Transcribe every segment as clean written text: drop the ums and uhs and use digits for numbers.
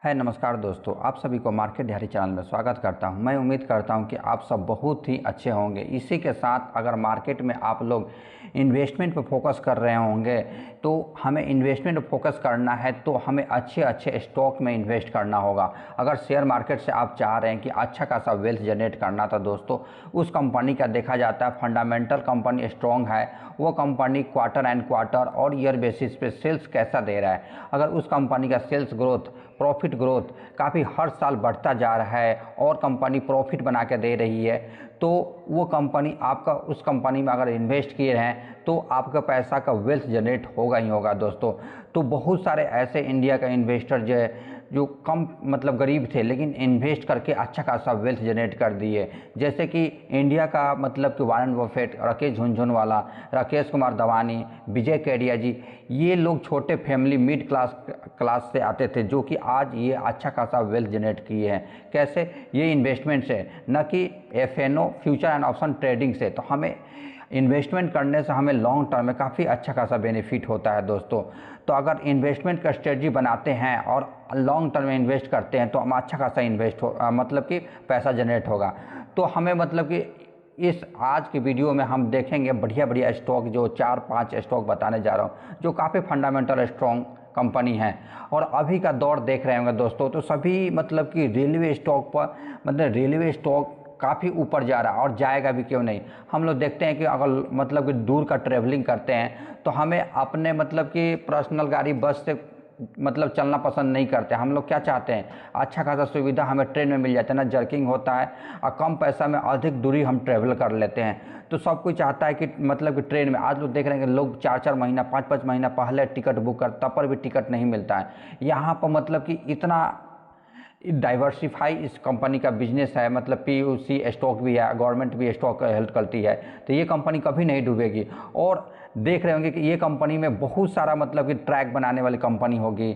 है नमस्कार दोस्तों, आप सभी को मार्केट दिहाड़ी चैनल में स्वागत करता हूं। मैं उम्मीद करता हूं कि आप सब बहुत ही अच्छे होंगे। इसी के साथ अगर मार्केट में आप लोग इन्वेस्टमेंट पर फोकस कर रहे होंगे तो हमें इन्वेस्टमेंट पर फोकस करना है तो हमें अच्छे अच्छे स्टॉक में इन्वेस्ट करना होगा। अगर शेयर मार्केट से आप चाह रहे हैं कि अच्छा खासा वेल्थ जनरेट करना था दोस्तों, उस कंपनी का देखा जाता है फंडामेंटल कंपनी स्ट्रॉन्ग है, वो कंपनी क्वार्टर एंड क्वार्टर और ईयर बेसिस पे सेल्स कैसा दे रहा है। अगर उस कंपनी का सेल्स ग्रोथ, प्रॉफिट ग्रोथ काफ़ी हर साल बढ़ता जा रहा है और कंपनी प्रॉफिट बना के दे रही है, तो वो कंपनी आपका उस कंपनी में अगर इन्वेस्ट किए हैं तो आपका पैसा का वेल्थ जनरेट होगा ही होगा दोस्तों। तो बहुत सारे ऐसे इंडिया का इन्वेस्टर जो कम मतलब गरीब थे लेकिन इन्वेस्ट करके अच्छा खासा वेल्थ जनरेट कर दिए, जैसे कि इंडिया का मतलब कि वारन बफेट, राकेश झुनझुनवाला, राकेश कुमार दवानी, विजय केडिया जी, ये लोग छोटे फैमिली मिड क्लास से आते थे जो कि आज ये अच्छा खासा वेल्थ जनरेट किए हैं। कैसे? ये इन्वेस्टमेंट से, न कि F N O future and option trading से। तो हमें इन्वेस्टमेंट करने से हमें लॉन्ग टर्म में काफ़ी अच्छा खासा बेनिफिट होता है दोस्तों। तो अगर इन्वेस्टमेंट का स्ट्रेटजी बनाते हैं और लॉन्ग टर्म में इन्वेस्ट करते हैं तो हम अच्छा खासा मतलब कि पैसा जनरेट होगा। तो हमें मतलब कि इस आज की वीडियो में हम देखेंगे बढ़िया बढ़िया स्टॉक, जो 4-5 स्टॉक बताने जा रहा हूँ जो काफ़ी फंडामेंटल स्ट्रॉन्ग कंपनी है। और अभी का दौर देख रहे होंगे दोस्तों, तो सभी मतलब कि रेलवे स्टॉक पर, मतलब रेलवे स्टॉक काफ़ी ऊपर जा रहा है और जाएगा भी, क्यों नहीं। हम लोग देखते हैं कि अगर मतलब कि दूर का ट्रैवलिंग करते हैं तो हमें अपने मतलब कि पर्सनल गाड़ी, बस से मतलब चलना पसंद नहीं करते। हम लोग क्या चाहते हैं, अच्छा खासा सुविधा हमें ट्रेन में मिल जाता है, ना जर्किंग होता है और कम पैसा में अधिक दूरी हम ट्रैवल कर लेते हैं। तो सब कोई चाहता है कि मतलब कि ट्रेन में, आज लोग देख रहे हैं कि लोग 4-4 महीना 5-5 महीना पहले टिकट बुक कर, तब पर भी टिकट नहीं मिलता है। यहाँ पर मतलब कि इतना डाइवर्सिफाई इस कंपनी का बिजनेस है, मतलब पीयूसी स्टॉक भी है, गवर्नमेंट भी स्टॉक हेल्प करती है, तो ये कंपनी कभी नहीं डूबेगी। और देख रहे होंगे कि ये कंपनी में बहुत सारा मतलब कि ट्रैक बनाने वाली कंपनी होगी,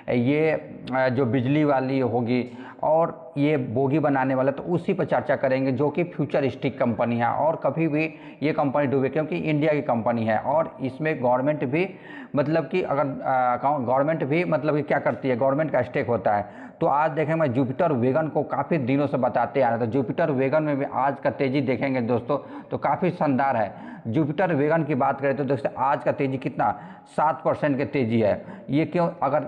ये जो बिजली वाली होगी और ये बोगी बनाने वाला, तो उसी पर चर्चा करेंगे जो कि फ्यूचरिस्टिक कंपनी है और कभी भी ये कंपनी डूबे, क्योंकि इंडिया की कंपनी है और इसमें गवर्नमेंट भी मतलब कि अगर गवर्नमेंट भी मतलब कि क्या करती है, गवर्नमेंट का स्टेक होता है। तो आज देखेंगे, मैं जुपिटर वेगन को काफ़ी दिनों से बताते आ रहा था, जुपिटर वेगन में भी आज का तेज़ी देखेंगे दोस्तों तो काफ़ी शानदार है। जुपिटर वेगन की बात करें तो दोस्तों आज का तेज़ी कितना, 7% की तेज़ी है। ये क्यों? अगर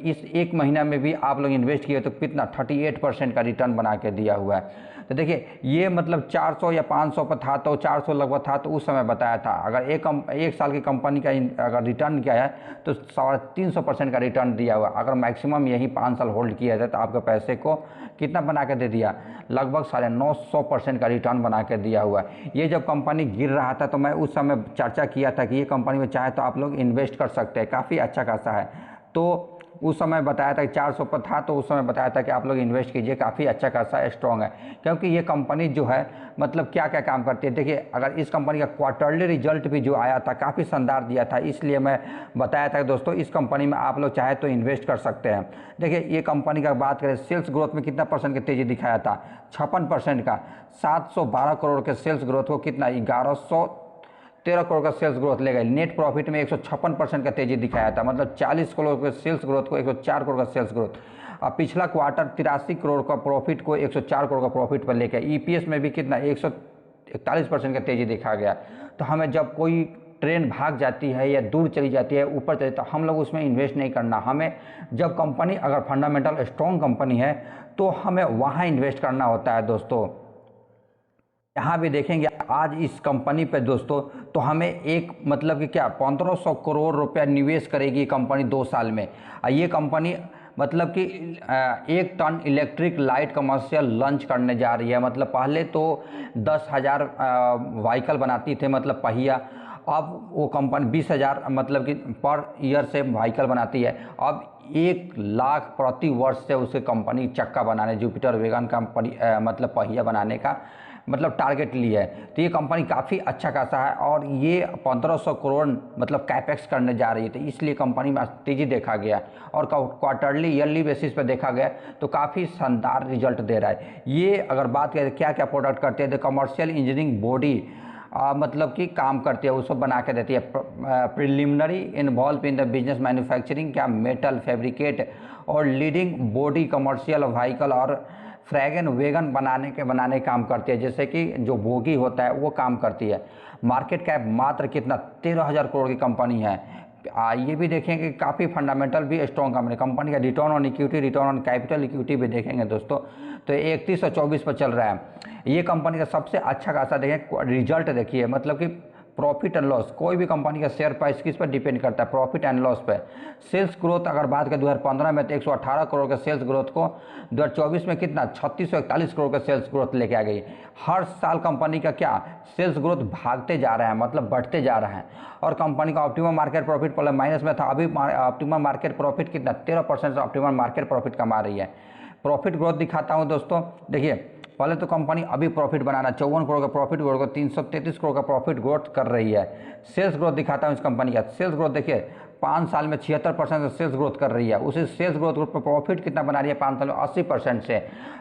इस एक महीना में भी आप लोग इन्वेस्ट किए तो कितना 38% का रिटर्न बना के दिया हुआ है। तो देखिए, ये मतलब 400 या 500 पर था, तो 400 लगभग था, तो उस समय बताया था अगर एक साल की कंपनी का अगर रिटर्न किया है तो 350% का रिटर्न दिया हुआ। अगर मैक्सिमम यही 5 साल होल्ड किया जाए तो आपके पैसे को कितना बना के दे दिया, लगभग 950% का रिटर्न बना के दिया हुआ है। ये जब कंपनी गिर रहा था तो मैं उस समय चर्चा किया था कि ये कंपनी में चाहे तो आप लोग इन्वेस्ट कर सकते हैं, काफ़ी अच्छा खासा है। तो उस समय बताया था कि 400 पर था, तो उस समय बताया था कि आप लोग इन्वेस्ट कीजिए, काफ़ी अच्छा खासा स्ट्रॉन्ग है। क्योंकि ये कंपनी जो है मतलब क्या क्या काम करती है, देखिए अगर इस कंपनी का क्वार्टरली रिजल्ट भी जो आया था काफ़ी शानदार दिया था, इसलिए मैं बताया था कि दोस्तों इस कंपनी में आप लोग चाहे तो इन्वेस्ट कर सकते हैं। देखिए ये कंपनी का बात करें, सेल्स ग्रोथ में कितना परसेंट की तेज़ी दिखाया था, 56% का, 712 करोड़ के सेल्स ग्रोथ को कितना 1113 करोड़ का सेल्स ग्रोथ ले गए। नेट प्रॉफिट में 156% का तेजी दिखाया था, मतलब 40 करोड़ के सेल्स ग्रोथ को 104 करोड़ का सेल्स ग्रोथ। और पिछला क्वार्टर 83 करोड़ का प्रॉफिट को 104 करोड़ का प्रॉफिट पर लेकर ईपीएस में भी कितना 141% का तेजी देखा गया। तो हमें जब कोई ट्रेन भाग जाती है या दूर चली जाती है, ऊपर चली, तो हम लोग उसमें इन्वेस्ट नहीं करना। हमें जब कंपनी अगर फंडामेंटल स्ट्रॉन्ग कंपनी है तो हमें वहाँ इन्वेस्ट करना होता है दोस्तों। यहाँ भी देखेंगे आज इस कंपनी पे दोस्तों, तो हमें एक मतलब कि क्या 1500 करोड़ रुपया निवेश करेगी कंपनी 2 साल में। ये कंपनी मतलब कि 1 ton electric light commercial launch करने जा रही है। मतलब पहले तो 10,000 व्हीकल बनाती थे, मतलब पहिया, अब वो कंपनी 20,000 मतलब कि पर ईयर से व्हीकल बनाती है। अब 1 लाख प्रति वर्ष से उसे कंपनी चक्का बनाने, जुपिटर वेगन का मतलब पहिया बनाने का मतलब टारगेट लिया है। तो ये कंपनी काफ़ी अच्छा खासा है और ये 1500 करोड़ मतलब कैपेक्स करने जा रही है, तो इसलिए कंपनी में तेज़ी देखा गया और क्वार्टरली ईयरली बेसिस पे देखा गया तो काफ़ी शानदार रिजल्ट दे रहा है। ये अगर बात करें क्या क्या प्रोडक्ट करते हैं, तो कमर्शियल इंजीनियरिंग बॉडी मतलब कि काम करती है, उसको बना के देती है। Preliminary involve in the business manufacturing, क्या मेटल फैब्रिकेट और लीडिंग बॉडी कमर्शियल व्हीकल और फ्रैगन वैगन बनाने काम करती है, जैसे कि जो बोगी होता है वो काम करती है। मार्केट कैप मात्र कितना 13,000 करोड़ की कंपनी है। ये भी देखेंगे काफ़ी फंडामेंटल भी स्ट्रॉन्ग कंपनी का return on equity, return on capital equity भी देखेंगे दोस्तों, तो 31 और 24 पर चल रहा है। ये कंपनी का सबसे अच्छा खासा देखें रिजल्ट देखिए, मतलब कि प्रॉफिट एंड लॉस, कोई भी कंपनी का शेयर प्राइस किस पर डिपेंड करता है, प्रॉफिट एंड लॉस पे। सेल्स ग्रोथ अगर बात करें 2015 में तो 118 करोड़ के सेल्स ग्रोथ को 2024 में कितना 3641 करोड़ का सेल्स ग्रोथ लेके आ गई। हर साल कंपनी का क्या सेल्स ग्रोथ भागते जा रहा है, मतलब बढ़ते जा रहा है। और कंपनी का ऑप्टिमम मार्केट प्रॉफिट पहले माइनस में था, अभी ऑप्टिमम मार्केट प्रॉफिट कितना 13% से ऑप्टिमम मार्केट प्रॉफिट कमा रही है। प्रॉफिट ग्रोथ दिखाता हूँ दोस्तों, देखिए पहले तो कंपनी अभी प्रॉफिट बनाना 54 करोड़ का प्रॉफिट ग्रोथ को 333 करोड़ का प्रॉफिट ग्रोथ कर रही है। सेल्स ग्रोथ दिखाता हूँ इस कंपनी का, सेल्स ग्रोथ देखिए 5 साल में 76% से सेल्स ग्रोथ कर रही है। उसी सेल्स ग्रोथ पर प्रॉफिट कितना बना रही है 5 साल में 80% से,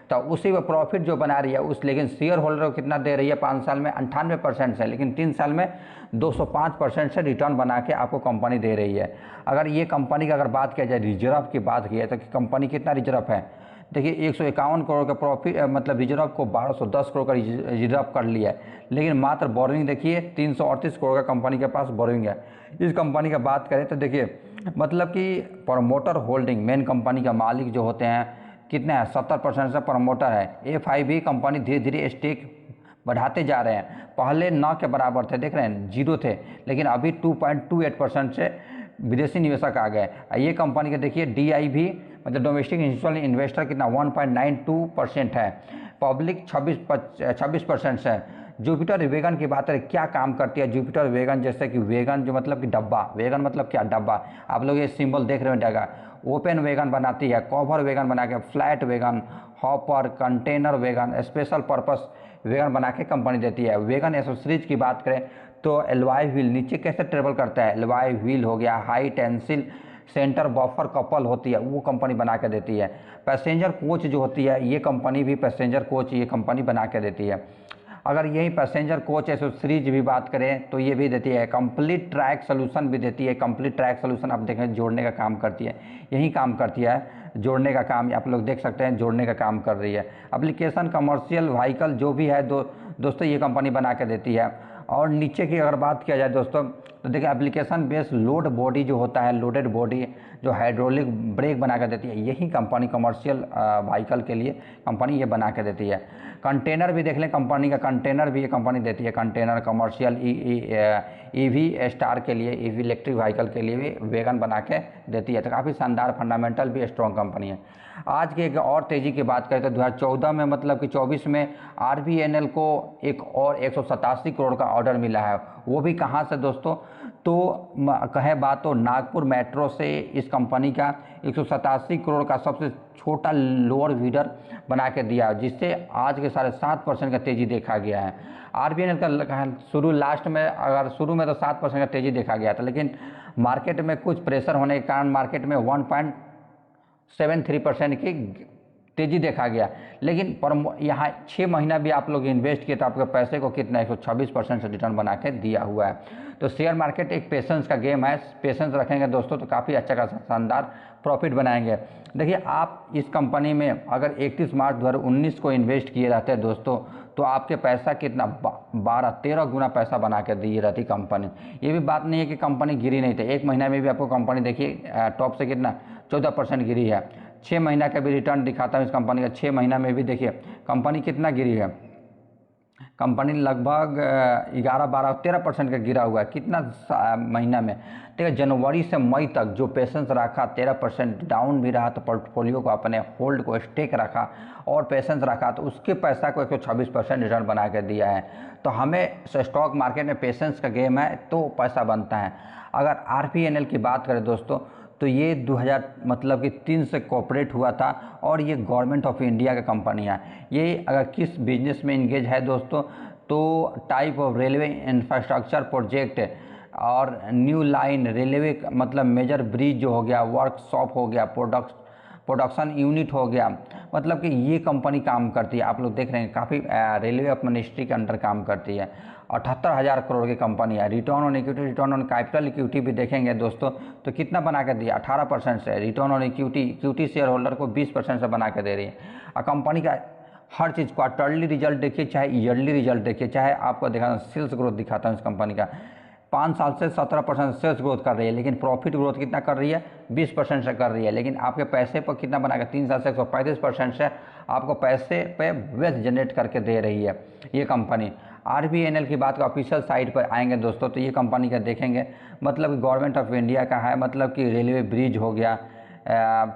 तो उसी में प्रॉफिट जो बना रही है उस, लेकिन शेयर होल्डर को कितना दे रही है 5 साल में 98% से, लेकिन 3 साल में 205% से रिटर्न बना के आपको कंपनी दे रही है। अगर ये कंपनी का अगर बात किया जाए रिजर्व की बात की है तो कंपनी कितना रिजर्व है, देखिए 151 करोड़ का प्रॉफिट, मतलब रिजर्व को 1210 करोड़ का रिजर्व कर लिया है, लेकिन मात्र बोरिंग देखिए 338 करोड़ का कंपनी के पास बोरिंग है। इस कंपनी का बात करें तो देखिए मतलब कि प्रमोटर होल्डिंग, मेन कंपनी का मालिक जो होते हैं कितने हैं 70% से प्रमोटर है। FIB कंपनी धीरे धीरे स्टेक बढ़ाते जा रहे हैं, पहले 9 के बराबर थे, देख रहे हैं 0 थे, लेकिन अभी 2.28% से विदेशी निवेशक आ गए। ये कंपनी के देखिए DIV मतलब डोमेस्टिक इंस्टीट्यूशनल इन्वेस्टर कितना 1.92% है, पब्लिक 26% से। जुपिटर वेगन की बात करें क्या काम करती है जुपिटर वेगन, जैसे कि वेगन जो मतलब कि डब्बा, वेगन मतलब क्या डब्बा, आप लोग ये सिंबल देख रहे हो, ओपन वेगन बनाती है, कवर वेगन बना के, flat wagon, hopper, container wagon, special purpose wagon बना के कंपनी देती है। वेगन एसेसरीज की बात करें तो एलॉय व्हील नीचे कैसे ट्रेवल करता है, एलॉय व्हील हो गया, high tensile centre buffer couple होती है वो कंपनी बना के देती है। पैसेंजर कोच जो होती है ये कंपनी भी पैसेंजर कोच ये कंपनी बना के देती है। अगर यही पैसेंजर कोच एसेसरीज भी बात करें तो ये भी देती है। कंप्लीट ट्रैक सोल्यूशन भी देती है, कंप्लीट ट्रैक सोल्यूशन आप देखें जोड़ने का काम करती है, यही काम करती है, जोड़ने का काम आप लोग देख सकते हैं, जोड़ने का काम कर रही है। एप्लीकेशन कमर्शियल व्हीकल जो भी है दोस्तों ये कंपनी बना के देती है। और नीचे की अगर बात किया जाए दोस्तों तो देखिए एप्लीकेशन बेस्ड लोड बॉडी जो होता है, लोडेड बॉडी जो हाइड्रोलिक ब्रेक बना कर देती है, यही कंपनी कमर्शियल व्हीकल के लिए कंपनी ये बना के देती है। कंटेनर भी देख लें, कंपनी का कंटेनर भी ये कंपनी देती है, कंटेनर कमर्शियल EV स्टार के लिए, EV इलेक्ट्रिक व्हीकल के लिए भी वैगन बना के देती है। तो काफ़ी शानदार फंडामेंटल भी स्ट्रॉन्ग कंपनी है। आज की एक और तेज़ी की बात करें तो 2014 में मतलब कि 24 में RVNL को एक और 187 करोड़ का ऑर्डर मिला है। वो भी कहाँ से दोस्तों, तो कहे बात तो नागपुर मेट्रो से इस कंपनी का 187 करोड़ का सबसे छोटा लोअर बिडर बना के दिया, जिससे आज के 7.5% का तेज़ी देखा गया है। RVNL का लास्ट में अगर शुरू में तो 7% का तेज़ी देखा गया था, लेकिन मार्केट में कुछ प्रेशर होने के कारण मार्केट में 1.73% की तेज़ी देखा गया। लेकिन पर यहाँ 6 महीना भी आप लोग इन्वेस्ट किए तो आपके पैसे को कितना 126% से रिटर्न बना के दिया हुआ है। तो शेयर मार्केट एक पेशेंस का गेम है, पेशेंस रखेंगे दोस्तों तो काफ़ी अच्छा खासा शानदार प्रॉफिट बनाएंगे। देखिए आप इस कंपनी में अगर 31 मार्च 2019 को इन्वेस्ट किए रहते हैं दोस्तों तो आपके पैसा कितना 12-13 गुना पैसा बना के दी रहती कंपनी। ये भी बात नहीं है कि कंपनी गिरी नहीं थी, एक महीना में भी आपको कंपनी देखिए टॉप से कितना 14% गिरी है। 6 महीना का भी रिटर्न दिखाता हूँ इस कंपनी का, 6 महीना में भी देखिए कंपनी कितना गिरी है, कंपनी लगभग 11-12-13% का गिरा हुआ है। कितना महीना में, ठीक है, जनवरी से मई तक जो पेशेंस रखा 13% डाउन भी रहा तो पोर्टफोलियो को अपने होल्ड को स्टेक रखा और पेशेंस रखा तो उसके पैसा को 126% रिटर्न बना के दिया है। तो हमें स्टॉक मार्केट में पेशेंस का गेम है तो पैसा बनता है। अगर RVNL की बात करें दोस्तों तो ये 2000 मतलब कि 3 से कॉर्पोरेट हुआ था और ये गवर्नमेंट ऑफ इंडिया का कंपनी है। ये अगर किस बिजनेस में इंगेज है दोस्तों तो type of railway infrastructure project और न्यू लाइन रेलवे मतलब मेजर ब्रिज जो हो गया, वर्कशॉप हो गया, प्रोडक्शन यूनिट हो गया, मतलब कि ये कंपनी काम करती है, आप लोग देख रहे हैं काफ़ी रेलवे मिनिस्ट्री के अंडर काम करती है। 78,000 करोड़ की कंपनी है। Return on equity, return on capital equity भी देखेंगे दोस्तों तो कितना बना के दिया, 18% से। Return on equity share holder को 20% से बना के दे रही है। और कंपनी का हर चीज़, क्वार्टरली रिजल्ट देखिए चाहे ईयरली रिजल्ट देखिए, चाहे आपको दिखाता हूँ सेल्स ग्रोथ दिखाता हूँ इस कंपनी का। 5 साल से 17% सेल्स ग्रोथ कर रही है, लेकिन प्रॉफिट ग्रोथ कितना कर रही है, 20% से कर रही है। लेकिन आपके पैसे पर कितना बनाएगा, 3 साल से 135% से आपको पैसे पे वेल्थ जनरेट करके दे रही है ये कंपनी। RVNL की बात का ऑफिशियल साइट पर आएंगे दोस्तों तो ये कंपनी का देखेंगे, मतलब गवर्नमेंट ऑफ इंडिया का है, मतलब कि रेलवे ब्रिज हो गया,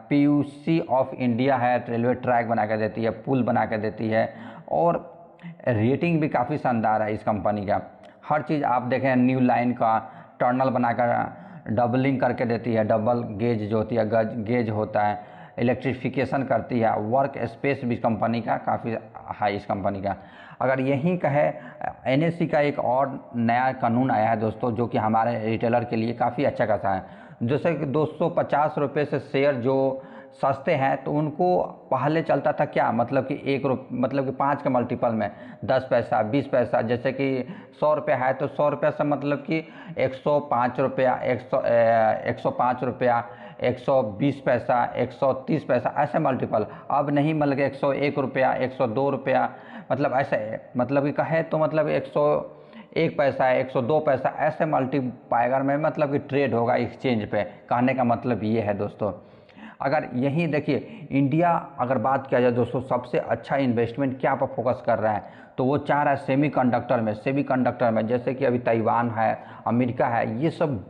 PUC ऑफ इंडिया है, रेलवे ट्रैक बना के देती है, पुल बना के देती है, और रेटिंग भी काफ़ी शानदार है इस कंपनी का। हर चीज़ आप देखें, न्यू लाइन का टनल बनाकर डबलिंग करके देती है, डबल गेज जो होती है, गेज होता है, इलेक्ट्रिफिकेशन करती है, वर्क स्पेस भी कंपनी का काफ़ी है इस कंपनी का। अगर यहीं का है, NSE का एक और नया कानून आया है दोस्तों जो कि हमारे रिटेलर के लिए काफ़ी अच्छा खासा है। जैसे कि 250 रुपये से शेयर जो सस्ते हैं तो उनको पहले चलता था क्या, मतलब कि मतलब कि 5 के मल्टीपल में 10 पैसा 20 पैसा, जैसे कि 100 रुपया है तो 100 रुपया से मतलब कि 105 रुपया, 105 रुपया, 120 पैसा, 130 पैसा, ऐसे मल्टीपल। अब नहीं, मतलब 101 रुपया, 102 रुपया, मतलब ऐसे, मतलब कि कहे तो मतलब 101 पैसा, 102 पैसा, ऐसे मल्टीप्लायर में मतलब कि ट्रेड होगा एक्सचेंज पे। कहने का मतलब ये है दोस्तों। अगर यही देखिए इंडिया, अगर बात किया जाए दोस्तों सबसे अच्छा इन्वेस्टमेंट क्या पर फोकस कर रहा है तो वो चाह रहा है सेमीकंडक्टर में, जैसे कि अभी ताइवान है, अमेरिका है, ये सब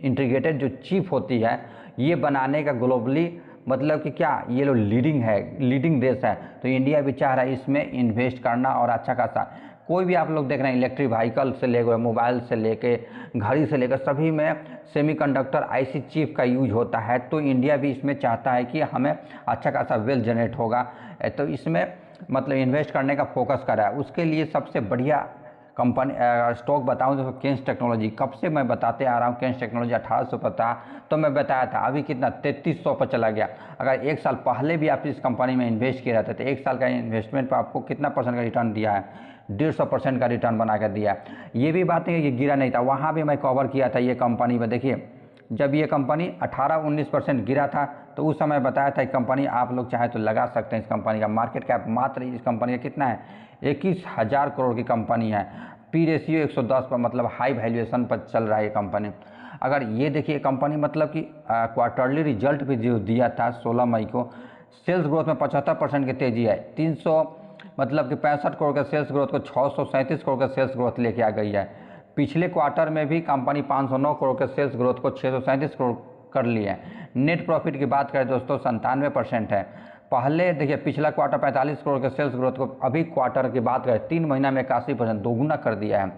इंटीग्रेटेड जो चिप होती है ये बनाने का ग्लोबली, मतलब कि क्या ये लोग लीडिंग देश है। तो इंडिया भी चाह रहा है इसमें इन्वेस्ट करना और अच्छा खासा। कोई भी आप लोग देख रहे हैं, इलेक्ट्रिक व्हीकल से लेकर मोबाइल से लेके घड़ी से लेकर सभी में सेमीकंडक्टर IC चिप का यूज होता है। तो इंडिया भी इसमें चाहता है कि हमें अच्छा खासा वेल्थ जनरेट होगा, तो इसमें मतलब इन्वेस्ट करने का फोकस करा है। उसके लिए सबसे बढ़िया कंपनी स्टॉक बताऊं तो केन्स टेक्नोलॉजी, कब से मैं बताते आ रहा हूं केन्स टेक्नोलॉजी 1800 पर था तो मैं बताया था, अभी कितना 3300 पर चला गया। अगर 1 साल पहले भी आप इस कंपनी में इन्वेस्ट किए रहते तो 1 साल का इन्वेस्टमेंट पर आपको कितना % का रिटर्न दिया है, 150% का रिटर्न बना कर दिया। ये भी बात नहीं है कि गिरा नहीं था, वहाँ भी मैं कवर किया था ये कंपनी में। देखिए जब ये कंपनी 18-19% गिरा था तो उस समय बताया था कंपनी आप लोग चाहे तो लगा सकते हैं। इस कंपनी का मार्केट कैप मात्र इस कंपनी का कितना है, 21,000 करोड़ की कंपनी है। P रेशियो 110 पर, मतलब हाई वैल्यूएशन पर चल रहा है ये कंपनी। अगर ये देखिए कंपनी मतलब कि क्वार्टरली रिजल्ट भी जो दिया था 16 मई को, सेल्स ग्रोथ में 75% की तेज़ी है, 300 मतलब कि 65 करोड़ का सेल्स ग्रोथ को 637 करोड़ का सेल्स ग्रोथ लेके आ गई है। पिछले क्वार्टर में भी कंपनी 509 करोड़ के सेल्स ग्रोथ को 637 करोड़ कर ली है। नेट प्रॉफिट की बात करें दोस्तों 97% है। पहले देखिए पिछला क्वार्टर 45 करोड़ के सेल्स ग्रोथ को अभी क्वार्टर की बात करें 3 महीना में 81%, दोगुना कर दिया है।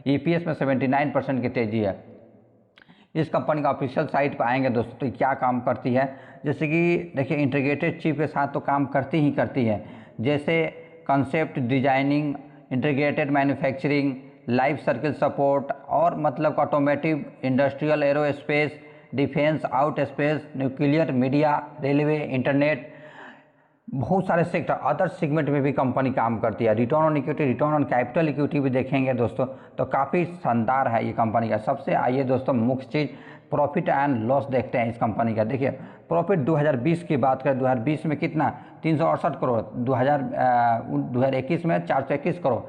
EPS में 79% की तेज़ी है। इस कंपनी का ऑफिशियल साइट पर आएंगे दोस्तों तो क्या काम करती है, जैसे कि देखिए इंटीग्रेटेड चिप के साथ तो काम करती है, जैसे concept designing, integrated manufacturing, life circle support, और मतलब automotive, industrial, aerospace, defence, out space, nuclear, media, railway, internet, बहुत सारे सेक्टर अदर सेगमेंट में भी कंपनी काम करती है। Return on equity, return on capital equity भी देखेंगे दोस्तों तो काफ़ी शानदार है ये कंपनी का। सबसे आइए दोस्तों मुख्य चीज़ प्रॉफिट एंड लॉस देखते हैं इस कंपनी का। देखिए प्रॉफिट 2020 की बात करें, 2020 में कितना 368 करोड़, 2021 में 421 करोड़,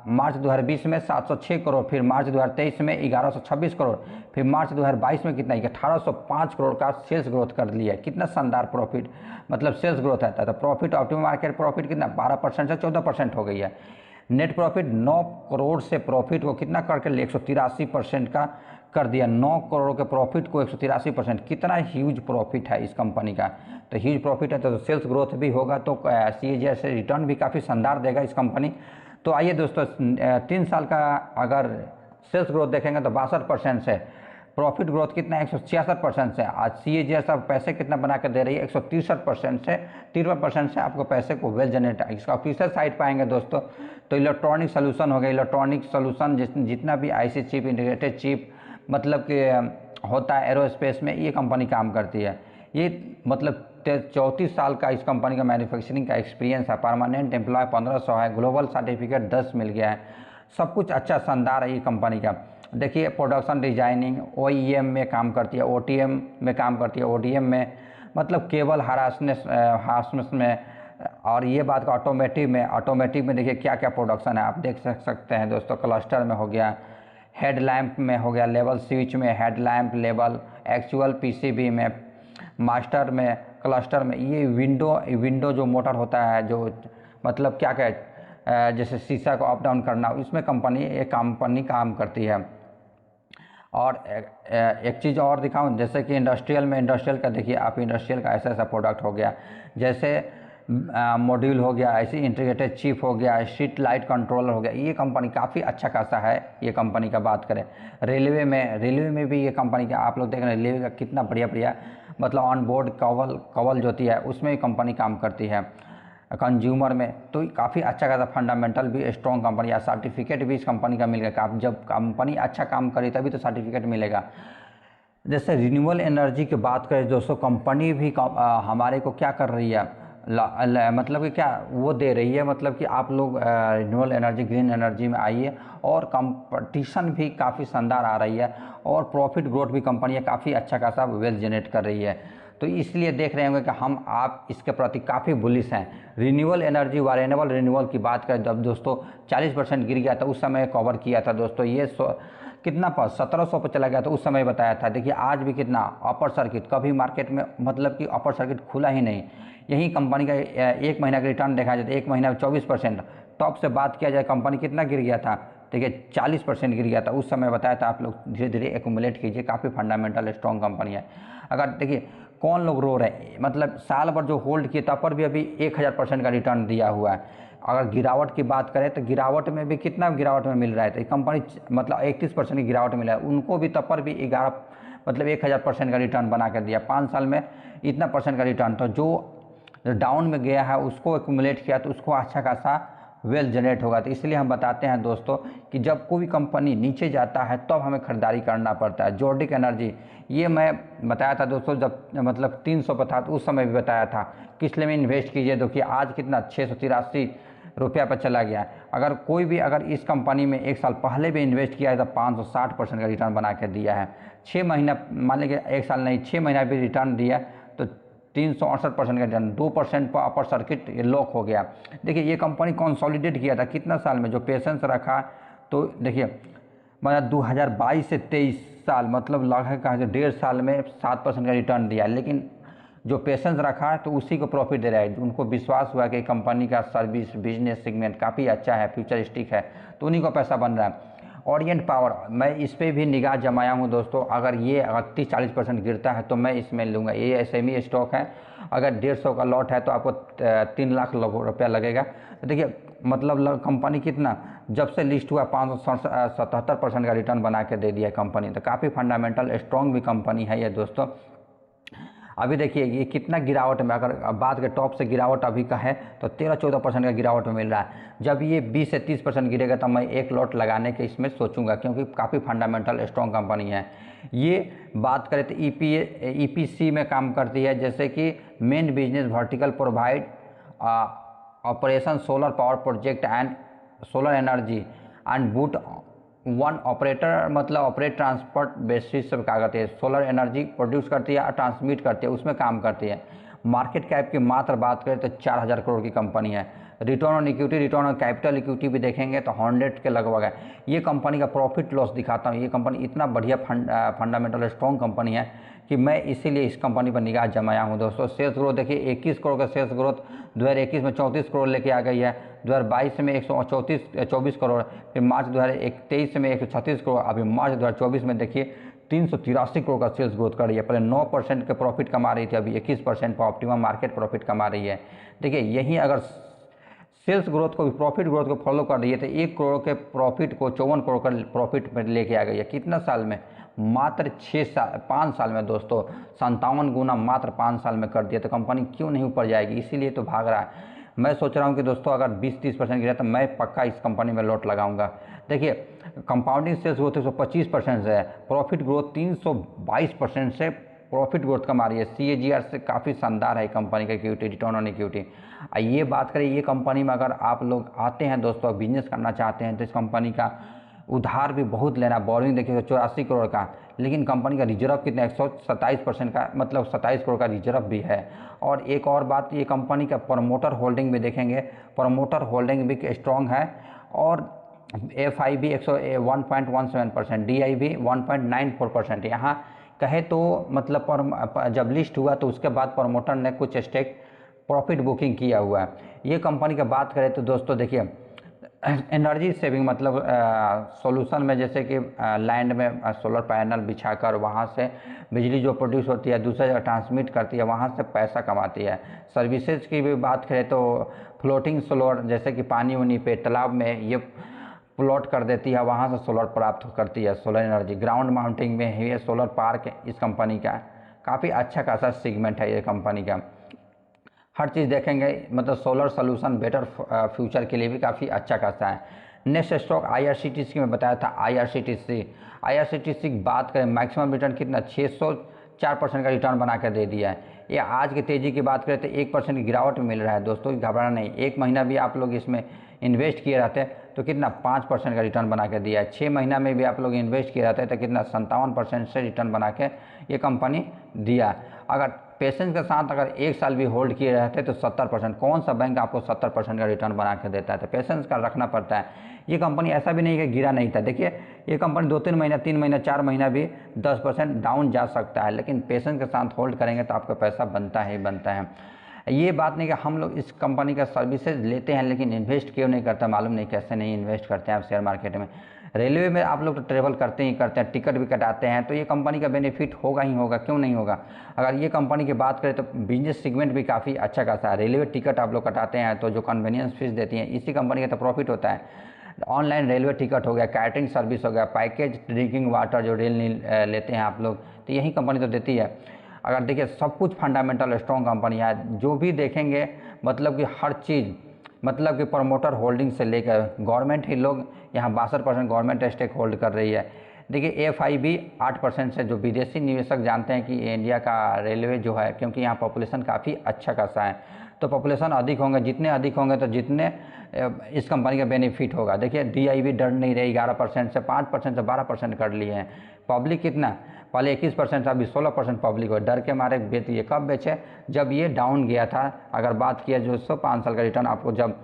मार्च 2020 में 706 करोड़, फिर मार्च 2023 में 1126 करोड़, फिर मार्च 2022 में कितना 1805 करोड़ का सेल्स ग्रोथ कर लिया। कितना शानदार प्रॉफिट, मतलब सेल्स ग्रोथ है। तो प्रॉफिट ऑप्टिमम मार्केट प्रॉफिट कितना 12% से 14% हो गई है। नेट प्रॉफिट 9 करोड़ से प्रॉफिट को कितना करके 183% का कर दिया। 9 करोड़ के प्रॉफिट को 183%, कितना ह्यूज प्रॉफिट है इस कंपनी का। तो ह्यूज प्रॉफिट है तो सेल्स ग्रोथ भी होगा तो CAGR से रिटर्न भी काफ़ी शानदार देगा इस कंपनी। तो आइए दोस्तों 3 साल का अगर सेल्स ग्रोथ देखेंगे तो 62% से, प्रॉफिट ग्रोथ कितना है 166% से, आज CAGR सब पैसे कितना बना कर दे रही है 163% से, 53% से आपको पैसे को वेल जनरेट है। इसका ऑफिशियल साइट पाएंगे दोस्तों तो इलेक्ट्रॉनिक सोल्यूशन हो गया, इलेक्ट्रॉनिक सोल्यूशन जितना भी IC चिप, इंटीग्रेटेड चिप मतलब कि होता है एरोस्पेस में, ये कंपनी काम करती है। ये मतलब 34 साल का इस कंपनी का मैन्युफैक्चरिंग का एक्सपीरियंस है, परमानेंट एम्प्लॉय 1500 है, ग्लोबल सर्टिफिकेट 10 मिल गया है, सब कुछ अच्छा शानदार है ये कंपनी का। देखिए प्रोडक्शन डिजाइनिंग OEM में काम करती है, OTM में काम करती है, ODM में मतलब केबल हार्सनेस में, और ये बात का ऑटोमेटिव में देखिए क्या क्या प्रोडक्शन है आप देख सकते हैं दोस्तों। क्लस्टर में हो गया, हेड लैम्प में हो गया, लेवल स्विच में head lamp level, actual PCB में, मास्टर में, क्लस्टर में, ये विंडो जो मोटर होता है जो मतलब क्या जैसे शीशा को अप डाउन करना, इसमें कंपनी काम करती है। और एक चीज़ और दिखाऊं, जैसे कि इंडस्ट्रियल का देखिए आप, इंडस्ट्रियल का ऐसा प्रोडक्ट हो गया, जैसे मॉड्यूल हो गया, ऐसी इंटीग्रेटेड चिप हो गया, स्ट्रीट लाइट कंट्रोलर हो गया, ये कंपनी काफ़ी अच्छा खासा है। ये कंपनी का बात करें, रेलवे में भी ये कंपनी का, आप लोग देख रहे हैं रेलवे का कितना बढ़िया मतलब ऑन बोर्ड कवल जो होती है उसमें भी कंपनी काम करती है। कंज्यूमर में तो काफ़ी अच्छा खासा फंडामेंटल भी स्ट्रॉन्ग कंपनी है, सर्टिफिकेट भी इस कंपनी का मिल गया। आप जब कंपनी अच्छा काम करे तभी तो सर्टिफिकेट मिलेगा। जैसे रिन्यूएबल एनर्जी की बात करें दोस्तों, कंपनी भी हमारे को क्या कर रही है, मतलब कि क्या वो दे रही है, मतलब कि आप लोग रिन्यूएबल एनर्जी ग्रीन एनर्जी में आइए, और कंपटीशन भी काफ़ी शानदार आ रही है, और प्रॉफिट ग्रोथ भी कंपनी काफ़ी अच्छा खासा वेल्थ जनरेट कर रही है। तो इसलिए देख रहे होंगे कि हम आप इसके प्रति काफ़ी बुलिश हैं। रिन्यूएबल एनर्जी वारेनेबल रिन्यूअल की बात करें, जब दोस्तों 40% गिर गया था उस समय कवर किया था दोस्तों, ये कितना पर 1700 पर चला गया था उस समय बताया था। देखिए आज भी कितना अपर सर्किट, कभी मार्केट में मतलब कि अपर सर्किट खुला ही नहीं। यही कंपनी का एक महीना का रिटर्न देखा जाए तो एक महीना में 24%। टॉप से बात किया जाए कंपनी कितना गिर गया था, देखिए 40% गिर गया था उस समय बताया था। आप लोग धीरे धीरे एक्यूमुलेट कीजिए, काफ़ी फंडामेंटल स्ट्रॉन्ग कंपनी है। अगर देखिए कौन लोग रो रहे हैं, मतलब साल भर जो होल्ड किया तब पर भी अभी 1000% का रिटर्न दिया हुआ है। अगर गिरावट की बात करें तो गिरावट में भी कितना गिरावट में मिल रहा है, तो कंपनी मतलब 31% की गिरावट मिला है उनको भी, तब पर भी 1000% का रिटर्न बना कर दिया 5 साल में इतना % का रिटर्न। तो जो डाउन में गया है उसको एक्यूमुलेट किया तो उसको अच्छा खासा वेल्थ जनरेट होगा। तो इसलिए हम बताते हैं दोस्तों कि जब कोई कंपनी नीचे जाता है तब हमें खरीदारी करना पड़ता है। जॉर्डिक एनर्जी, ये मैं बताया था दोस्तों जब मतलब 300 पर था तो उस समय भी बताया था किस लिए में इन्वेस्ट कीजिए। देखिए आज कितना 683 रुपया पर चला गया। अगर कोई भी अगर इस कंपनी में एक साल पहले भी इन्वेस्ट किया है तो 560% का रिटर्न बना के दिया है। 6 महीना मान लीजिए, एक साल नहीं 6 महीना भी रिटर्न दिया तो 368% का रिटर्न, 2% पर अपर सर्किट लॉक हो गया। देखिए ये कंपनी कंसोलिडेट किया था कितना साल में, जो पेशेंस रखा तो देखिए मतलब 2022 से 23 साल मतलब लगभग 1.5 साल में 7% का रिटर्न दिया। लेकिन जो पेशेंस रखा तो उसी को प्रॉफिट दे रहा है। उनको विश्वास हुआ कि कंपनी का सर्विस बिजनेस सेगमेंट काफ़ी अच्छा है, फ्यूचरिस्टिक है, तो उन्हीं को पैसा बन रहा है। ओरिएंट पावर, मैं इस पर भी निगाह जमाया हूँ दोस्तों। अगर ये 30-40% गिरता है तो मैं इसमें लूँगा। ये SME स्टॉक है, अगर 150 का लॉट है तो आपको 3 लाख रुपया लगेगा। तो देखिए मतलब कंपनी कितना जब से लिस्ट हुआ 577% का रिटर्न बना के दे दिया कंपनी। तो काफ़ी फंडामेंटल स्ट्रॉन्ग भी कंपनी है ये दोस्तों। अभी देखिए ये कितना गिरावट में, अगर बात के टॉप से गिरावट अभी का है तो 13-14% का गिरावट में मिल रहा है। जब ये 20 से 30% गिरेगा तब मैं एक लॉट लगाने के इसमें सोचूंगा, क्योंकि काफ़ी फंडामेंटल स्ट्रॉन्ग कंपनी है। ये बात करें तो EPC में काम करती है, जैसे कि main business vertical provide operation solar power project and solar energy and boot one operator, मतलब ऑपरेट ट्रांसपोर्ट बेसिस पर क्या करती है, सोलर एनर्जी प्रोड्यूस करती है और ट्रांसमिट करती है, उसमें काम करती है। मार्केट कैप की मात्र बात करें तो 4000 करोड़ की कंपनी है। Return on equity, return on capital equity भी देखेंगे तो 100 के लगभग है। ये कंपनी का प्रॉफिट लॉस दिखाता हूँ। ये कंपनी इतना बढ़िया फंडामेंटल स्ट्रॉन्ग कंपनी है कि मैं इसीलिए इस कंपनी पर निगाह जमाया हूँ दोस्तों। सेल्स ग्रोथ देखिए 21 करोड़ का सेल्स ग्रोथ 2021 में 34 करोड़ लेके आ गई है, 2022 में 124 करोड़, फिर मार्च 2023 में 136 करोड़, अभी मार्च 2024 में देखिए 383 करोड़ का सेल्स ग्रोथ कर रही है। पहले 9% के प्रॉफिट कमा रही थी, अभी 21% पर ऑप्टिमम मार्केट प्रॉफिट कमा रही है। देखिए यही अगर सेल्स ग्रोथ को भी प्रॉफिट ग्रोथ को फॉलो कर रही है तो 1 करोड़ के प्रॉफिट को 54 करोड़ का प्रॉफिट में लेके आ गई है। कितना साल में, मात्र 5 साल में दोस्तों 57 गुना मात्र 5 साल में कर दिया। तो कंपनी क्यों नहीं ऊपर जाएगी, इसीलिए तो भाग रहा है। मैं सोच रहा हूँ कि दोस्तों अगर 20-30% गिरा तो मैं पक्का इस कंपनी में लॉट लगाऊंगा। देखिए कंपाउंडिंग सेल्स ग्रोथ 125% से है, प्रॉफिट ग्रोथ 322% से प्रॉफिट ग्रोथ कमा रही है, CAGR से काफ़ी शानदार है कंपनी का इक्विटी, रिटर्न ऑन इक्विटी। ये बात करें ये कंपनी में अगर आप लोग आते हैं दोस्तों, बिजनेस करना चाहते हैं तो इस कंपनी का उधार भी बहुत लेना, बोरिंग देखिएगा 84 करोड़ का, लेकिन कंपनी का रिजर्व कितना 127% का, मतलब 27 करोड़ का रिजर्व भी है। और एक और बात, ये कंपनी का प्रमोटर होल्डिंग भी देखेंगे, प्रमोटर होल्डिंग भी स्ट्रॉन्ग है। और FIB 1.17%, DIB 1.94%। यहाँ कहे तो मतलब जब लिस्ट हुआ तो उसके बाद प्रमोटर ने कुछ स्टेक प्रॉफिट बुकिंग किया हुआ है। ये कंपनी का बात करें तो दोस्तों देखिए, एनर्जी सेविंग मतलब सॉल्यूशन में, जैसे कि लैंड में सोलर पैनल बिछाकर वहाँ से बिजली जो प्रोड्यूस होती है दूसरे जगह ट्रांसमिट करती है, वहाँ से पैसा कमाती है। सर्विसेज की भी बात करें तो फ्लोटिंग सोलर, जैसे कि पानी उनी पे तालाब में ये प्लॉट कर देती है, वहाँ से सोलर प्राप्त करती है, सोलर एनर्जी। ग्राउंड माउंटिंग में ये सोलर पार्क इस कंपनी का काफ़ी अच्छा खासा सेगमेंट है ये कंपनी का। हर चीज़ देखेंगे, मतलब सोलर सोल्यूशन बेटर फ्यूचर के लिए भी काफ़ी अच्छा खासा है। नेक्स्ट स्टॉक IRCTC में बताया था, IRCTC की बात करें, मैक्सिमम रिटर्न कितना 604% का रिटर्न बना कर दे दिया है। ये आज की तेज़ी की बात करें तो 1% की गिरावट में मिल रहा है दोस्तों, घबराना नहीं। एक महीना भी आप लोग इसमें इन्वेस्ट किए रहते तो कितना 5% का रिटर्न बना के दिया है। 6 महीना में भी आप लोग इन्वेस्ट किए रहते तो कितना 57% से रिटर्न बना के ये कंपनी दिया। अगर पेशेंस के साथ अगर 1 साल भी होल्ड किए रहते तो 70%, कौन सा बैंक आपको 70% का रिटर्न बना के देता है? तो पेशेंस का रखना पड़ता है। ये कंपनी ऐसा भी नहीं कि गिरा नहीं था, देखिए ये कंपनी 2-3 महीना, 3 महीना, 4 महीना भी 10% डाउन जा सकता है, लेकिन पेशेंस के साथ होल्ड करेंगे तो आपका पैसा बनता ही बनता है। ये बात नहीं कि हम लोग इस कंपनी का सर्विसेज लेते हैं लेकिन इन्वेस्ट क्यों नहीं करते, मालूम नहीं कैसे नहीं इन्वेस्ट करते हैं आप शेयर मार्केट में। रेलवे में आप लोग तो ट्रेवल करते ही करते हैं, टिकट भी कटाते हैं, तो ये कंपनी का बेनिफिट होगा ही होगा, क्यों नहीं होगा। अगर ये कंपनी की बात करें तो बिजनेस सेगमेंट भी काफ़ी अच्छा खासा है। रेलवे टिकट आप लोग कटाते हैं तो जो कन्वीनियंस फीस देती हैं इसी कंपनी का तो प्रॉफिट होता है। ऑनलाइन रेलवे टिकट हो गया, कैटरिंग सर्विस हो गया, पैकेज ड्रिंकिंग वाटर जो रेल लेते हैं आप लोग, तो यही कंपनी तो देती है। अगर देखिए सब कुछ फंडामेंटल स्ट्रॉन्ग कंपनी है, जो भी देखेंगे मतलब कि हर चीज़, मतलब कि प्रमोटर होल्डिंग से लेकर गवर्नमेंट ही लोग यहाँ 62% गवर्नमेंट स्टेक होल्ड कर रही है। देखिए FIB 8% से, जो विदेशी निवेशक जानते हैं कि इंडिया का रेलवे जो है, क्योंकि यहाँ पॉपुलेशन काफ़ी अच्छा खासा है, तो पॉपुलेशन अधिक होंगे, जितने अधिक होंगे तो जितने इस कंपनी का बेनिफिट होगा। देखिए DIB डर नहीं रही, 11% से 5% से 12% कर लिए हैं। पब्लिक कितना, पहले 21% था, अभी 16% पब्लिक हो, डर के मारे बेचती है। कब बेचे? जब ये डाउन गया था। अगर बात किया जो 5 साल का रिटर्न आपको, जब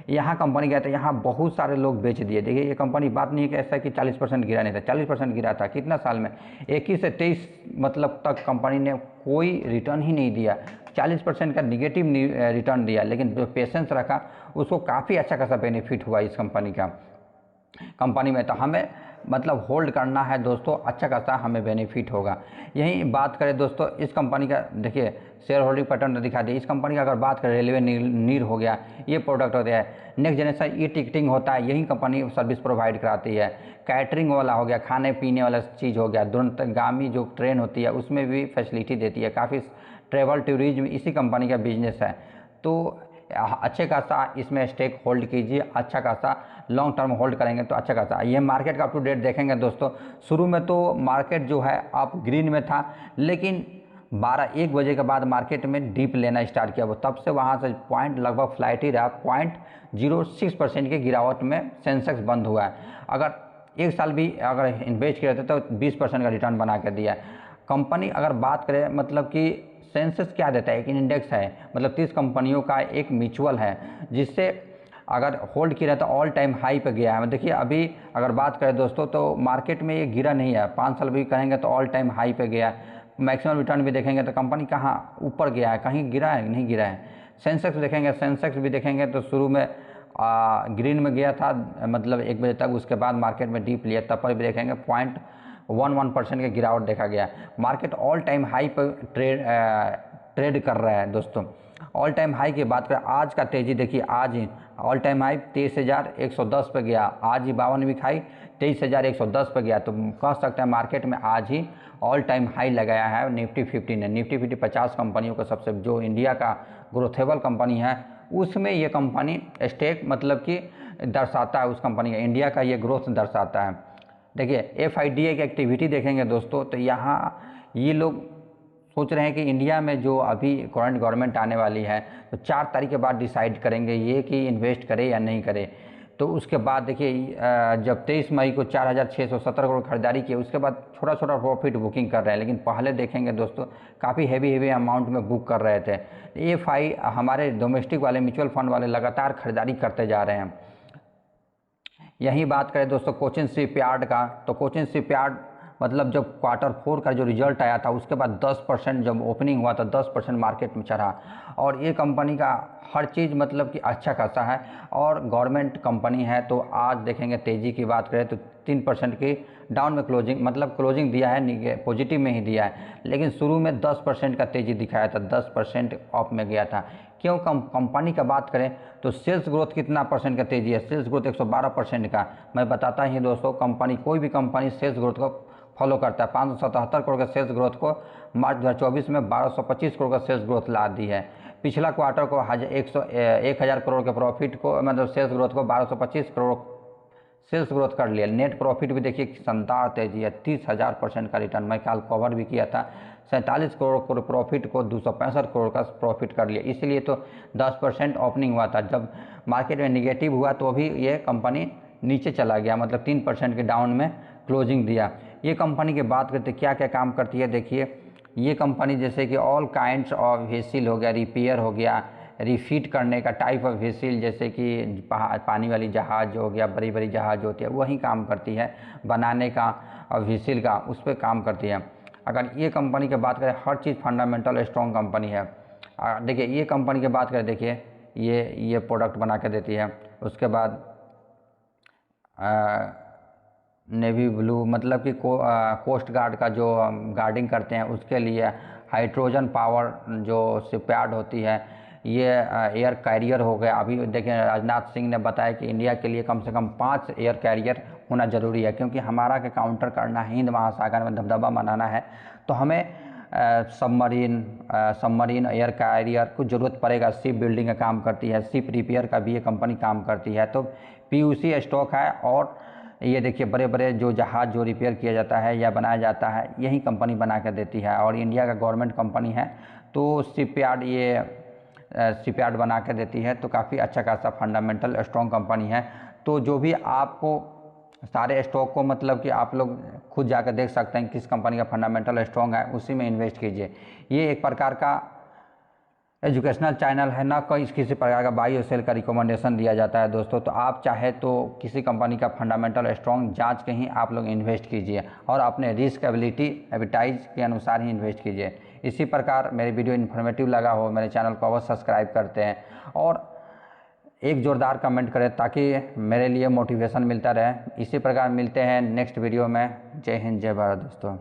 यहाँ कंपनी गया था यहाँ बहुत सारे लोग बेच दिए। देखिए ये कंपनी बात नहीं है कि ऐसा कि 40% गिरा नहीं था, 40% गिरा था। कितना साल में? 21 से 23 मतलब तक कंपनी ने कोई रिटर्न ही नहीं दिया, 40% का निगेटिव रिटर्न दिया, लेकिन जो पेशेंस रखा उसको काफ़ी अच्छा खासा बेनिफिट हुआ इस कंपनी में। तो हमें मतलब होल्ड करना है दोस्तों, अच्छा खासा हमें बेनिफिट होगा। यही बात करें दोस्तों इस कंपनी का, देखिए शेयर होल्डिंग पैटर्न दिखा दिए। इस कंपनी का अगर बात करें, रेलवे नीर हो गया, ये प्रोडक्ट होता है। नेक्स्ट जनरेशन टिकटिंग होता है, यही कंपनी सर्विस प्रोवाइड कराती है। कैटरिंग वाला हो गया, खाने पीने वाला चीज़ हो गया। दूरगामी जो ट्रेन होती है उसमें भी फैसिलिटी देती है। काफ़ी ट्रेवल टूरिज्म इसी कंपनी का बिजनेस है। तो अच्छे खासा इसमें स्टेक होल्ड कीजिए, अच्छा खासा लॉन्ग टर्म होल्ड करेंगे तो अच्छा खासा। ये मार्केट का अप टू डेट देखेंगे दोस्तों, शुरू में तो मार्केट जो है आप ग्रीन में था, लेकिन 12-1 बजे के बाद मार्केट में डीप लेना स्टार्ट किया, वो तब से वहाँ से पॉइंट लगभग फ्लाइट ही रहा। 0.06% की गिरावट में सेंसेक्स बंद हुआ है। अगर 1 साल भी अगर इन्वेस्ट किए रहते तो 20% का रिटर्न बना कर दिया। कंपनी अगर बात करें, मतलब कि सेंसेक्स क्या देता है, एक इंडेक्स है, मतलब 30 कंपनियों का एक म्यूचुअल है, जिससे अगर होल्ड किया रहता ऑल टाइम हाई पे गया है। देखिए अभी अगर बात करें दोस्तों तो मार्केट में ये गिरा नहीं है, 5 साल भी कहेंगे तो ऑल टाइम हाई पे गया। मैक्सिमम रिटर्न भी देखेंगे तो कंपनी कहाँ ऊपर गया है, कहीं गिरा है? नहीं गिरा है। सेंसेक्स देखेंगे, सेंसेक्स भी देखेंगे तो शुरू में ग्रीन में गया था, मतलब 1 बजे तक, उसके बाद मार्केट में डीप लिया, तब पर भी देखेंगे 0.11% की गिरावट देखा गया। मार्केट ऑल टाइम हाई पर ट्रेड कर रहा है दोस्तों। ऑल टाइम हाई की बात करें, आज का तेज़ी देखिए, आज ही ऑल टाइम हाई 23,110 पे गया, आज ही 52 वीक हाई 23,110 पे गया। तो कह सकते हैं मार्केट में आज ही ऑल टाइम हाई लगाया है निफ्टी 50 ने। निफ्टी 50 50 कंपनियों का सबसे, जो इंडिया का ग्रोथेबल कंपनी है उसमें ये कंपनी स्टेक मतलब कि दर्शाता है, उस कंपनी का इंडिया का ये ग्रोथ दर्शाता है। देखिए FIDA की एक्टिविटी देखेंगे दोस्तों तो यहाँ ये लोग सोच रहे हैं कि इंडिया में जो अभी करंट गवर्नमेंट आने वाली है तो 4 तारीख के बाद डिसाइड करेंगे ये कि इन्वेस्ट करे या नहीं करे। तो उसके बाद देखिए जब 23 मई को 4,617 करोड़ खरीदारी की, उसके बाद छोटा छोटा प्रॉफिट बुकिंग कर रहे हैं, लेकिन पहले देखेंगे दोस्तों काफ़ी हेवी अमाउंट में बुक कर रहे थे। एएफआई हमारे डोमेस्टिक वाले म्यूचुअल फंड वाले लगातार खरीदारी करते जा रहे हैं। यही बात करें दोस्तों कोचिन शिपयार्ड का, तो कोचिन शिपयार्ड मतलब जब Q4 का जो रिजल्ट आया था उसके बाद 10% जब ओपनिंग हुआ था 10% मार्केट में चढ़ा। और ये कंपनी का हर चीज़ मतलब कि अच्छा खासा है और गवर्नमेंट कंपनी है। तो आज देखेंगे तेज़ी की बात करें तो 3% की डाउन में क्लोजिंग, मतलब क्लोजिंग दिया है पॉजिटिव में ही दिया है, लेकिन शुरू में 10% का तेज़ी दिखाया था, 10% ऑफ में गया था। क्यों? कंपनी का बात करें तो सेल्स ग्रोथ कितना परसेंट का तेज़ी है? सेल्स ग्रोथ 112% का। मैं बताता ही दोस्तों, कंपनी कोई भी कंपनी सेल्स ग्रोथ को फॉलो करता है। 577 करोड़ का सेल्स ग्रोथ को मार्च 2024 में 1225 करोड़ का सेल्स ग्रोथ ला दी है। पिछला क्वार्टर को 1,000 करोड़ के प्रॉफिट को, मतलब सेल्स ग्रोथ को 1225 करोड़ सेल्स ग्रोथ कर लिया। नेट प्रॉफिट भी देखिए शानदार तेजी है, 30,000% का रिटर्न। मैं कल कवर भी किया था, 47 करोड़ प्रॉफिट को 265 करोड़ का प्रॉफिट कर लिया। इसलिए तो 10% ओपनिंग हुआ था। जब मार्केट में निगेटिव हुआ तो भी ये कंपनी नीचे चला गया, मतलब 3% के डाउन में क्लोजिंग दिया। ये कंपनी की बात करते क्या क्या काम करती है, देखिए ये कंपनी जैसे कि ऑल काइंड्स ऑफ व्हीसिल हो गया, रिपेयर हो गया, रिफिट करने का टाइप ऑफ व्हीसिल, जैसे कि पानी वाली जहाज़ हो गया, बड़ी बड़ी जहाज़ होती है वही काम करती है, बनाने का और व्हीसिल का उस पर काम करती है। अगर ये कंपनी की बात करें, हर चीज़ फंडामेंटल स्ट्रॉन्ग कंपनी है। देखिए ये कंपनी की बात करें, देखिए ये प्रोडक्ट बना के देती है। उसके बाद नेवी ब्लू, मतलब कि कोस्ट गार्ड का जो गार्डिंग करते हैं उसके लिए हाइड्रोजन पावर जो शिपयार्ड होती है। ये एयर कैरियर हो गया। अभी देखिए राजनाथ सिंह ने बताया कि इंडिया के लिए कम से कम 5 एयर कैरियर होना ज़रूरी है, क्योंकि हमारा के काउंटर करना है, हिंद महासागर में दबदबा बनाना है, तो हमें सबमरीन एयर कैरियर को ज़रूरत पड़ेगा। शिप बिल्डिंग का काम करती है, शिप रिपेयर का भी ये कंपनी काम करती है। तो पीयूसी स्टॉक है। और ये देखिए बड़े बड़े जो जहाज़ जो रिपेयर किया जाता है या बनाया जाता है यही कंपनी बना कर देती है, और इंडिया का गवर्नमेंट कंपनी है। तो शिपयार्ड ये शिपयार्ड बना के देती है, तो काफ़ी अच्छा खासा फंडामेंटल स्ट्रॉन्ग कंपनी है। तो जो भी आपको सारे स्टॉक को मतलब कि आप लोग खुद जाकर देख सकते हैं किस कंपनी का फंडामेंटल स्ट्रॉन्ग है, उसी में इन्वेस्ट कीजिए। ये एक प्रकार का एजुकेशनल चैनल है, ना कोई किसी प्रकार का बाई और सेल का रिकमेंडेशन दिया जाता है दोस्तों। तो आप चाहे तो किसी कंपनी का फंडामेंटल स्ट्रॉन्ग जांच के ही आप लोग इन्वेस्ट कीजिए और अपने रिस्क एबिटाइज के अनुसार ही इन्वेस्ट कीजिए। इसी प्रकार मेरी वीडियो इन्फॉर्मेटिव लगा हो मेरे चैनल को अवश्य सब्सक्राइब करते हैं और एक जोरदार कमेंट करें ताकि मेरे लिए मोटिवेशन मिलता रहे। इसी प्रकार मिलते हैं नेक्स्ट वीडियो में। जय हिंद, जय भारत दोस्तों।